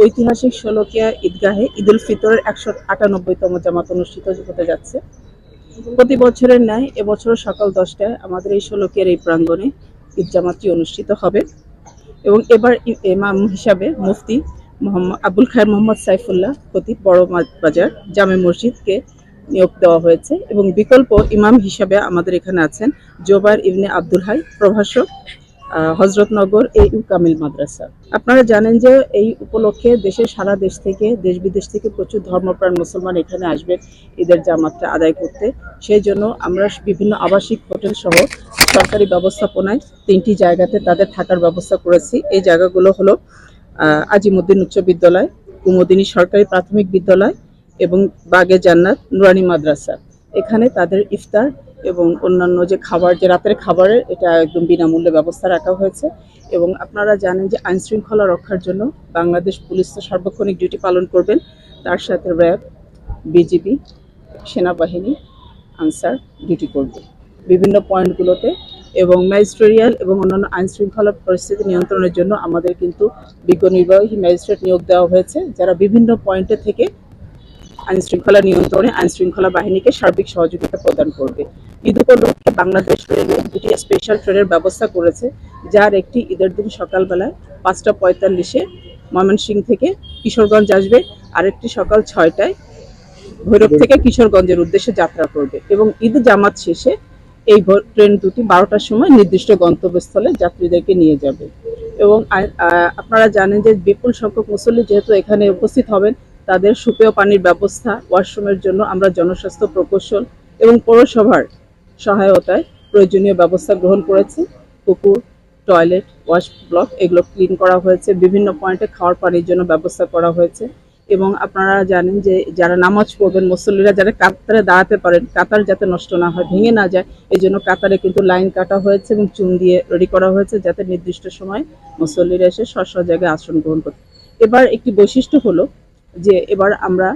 ঐতিহাসিক শোলাকিয়া ঈদগাহে ঈদুল ফিতরের 198তম জামাত অনুষ্ঠিত হতে যাচ্ছে। প্রতি বছরের ন্যায় এবছর সকাল 10টায় আমাদের এই শোলাকিয়ার এই প্রাঙ্গণে ঈদ জামাতটি অনুষ্ঠিত হবে এবং এবার ইমাম হিসাবে মুফতি আবুল খায়ের মোহাম্মদ সাইফুল্লাহ খতিব বড় বাজার জামে মসজিদকে নিয়োগ দেওয়া হয়েছে এবং বিকল্প ইমাম হিসাবে আমাদের এখানে আছেন জোবায়ের ইবনে আব্দুল হাই, প্রভাষক, হযরতনগর AU কামিল মাদ্রাসা। আপনারা জানেন যে এই উপলক্ষে সারা দেশ থেকে দেশ বিদেশ থেকে প্রচুর ধর্মপ্রাণ মুসলমান এখানে আসবেন ঈদের জামাতটা আদায় করতে। সেই জন্য আমরা বিভিন্ন আবাসিক হোটেল সহ সরকারি ব্যবস্থাপনায় 3টি জায়গাতে তাদের থাকার ব্যবস্থা করেছি। এই জায়গাগুলো হলো আজিমউদ্দিন উচ্চ বিদ্যালয়, কুমুদিনী সরকারি প্রাথমিক বিদ্যালয় এবং বাগে জান্নাত নুরানি মাদ্রাসা। এখানে তাদের ইফতার এবং অন্যান্য যে খাবার, যে রাতের খাবারের, এটা একদম বিনামূল্যে ব্যবস্থা রাখা হয়েছে। এবং আপনারা জানেন যে আইন শৃঙ্খলা রক্ষার জন্য বাংলাদেশ পুলিশ তো সার্বক্ষণিক ডিউটি পালন করবেন, তার সাথে র্যাব, বিজিবি, সেনাবাহিনী, আনসার ডিউটি করবে বিভিন্ন পয়েন্টগুলোতে। এবং ম্যাজিস্ট্রিয়াল এবং অন্যান্য আইন শৃঙ্খলা পরিস্থিতি নিয়ন্ত্রণের জন্য আমাদের কিন্তু বিজ্ঞ নির্বাহী ম্যাজিস্ট্রেট নিয়োগ দেওয়া হয়েছে, যারা বিভিন্ন পয়েন্টে থেকে আইন শৃঙ্খলা নিয়ন্ত্রণে আইন শৃঙ্খলা বাহিনীকে সার্বিক সহযোগিতা প্রদান করবে। ঈদ উপলক্ষে বাংলাদেশ রেলওয়ে 2টি স্পেশাল ট্রেনের ব্যবস্থা করেছে, যার একটি ঈদের দিন সকালবেলায় 5টা 45-এ ময়মনসিংহ থেকে কিশোরগঞ্জ আসবে, আরেকটি সকাল 6টায় ভৈরব থেকে কিশোরগঞ্জের উদ্দেশ্যে যাত্রা করবে এবং ঈদ জামাত শেষে এই ট্রেন দুটি 12টার সময় নির্দিষ্ট গন্তব্যস্থলে যাত্রীদেরকে নিয়ে যাবে। এবং আপনারা জানেন যে বিপুল সংখ্যক মুসল্লি যেহেতু এখানে উপস্থিত হবেন, তাদের সুপেয় পানির ব্যবস্থা, ওয়াশরুমের জন্য আমরা জনস্বাস্থ্য প্রকৌশল এবং পৌরসভার সহায়তায় প্রয়োজনীয় ব্যবস্থা গ্রহণ করেছি। পুকুর, টয়লেট, ওয়াশ ব্লক এগুলো ক্লিন করা হয়েছে। বিভিন্ন পয়েন্টে খাওয়ার পানির জন্য ব্যবস্থা করা হয়েছে। এবং আপনারা জানেন যে যারা নামাজ পড়বেন মুসল্লিরা, যারা কাতারে দাঁড়াতে পারেন, কাতার যাতে নষ্ট না হয়, ভেঙে না যায়, এই জন্য কাতারে কিন্তু লাইন কাটা হয়েছে এবং চুন দিয়ে রেডি করা হয়েছে, যাতে নির্দিষ্ট সময় মুসল্লিরা এসে স্ব জায়গায় আসন গ্রহণ করতে। এবার একটি বৈশিষ্ট্য হলো যে এবার আমরা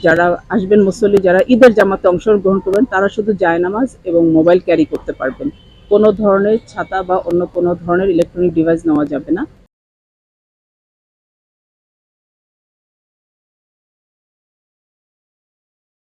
যারা আসবেন মুসল্লি, যারা ঈদের জামাতে অংশগ্রহণ করবেন, তারা শুধু জায়নামাজ এবং মোবাইল ক্যারি করতে পারবেন। কোনো ধরনের ছাতা বা অন্য কোনো ধরনের ইলেকট্রনিক ডিভাইস নেওয়া যাবে না।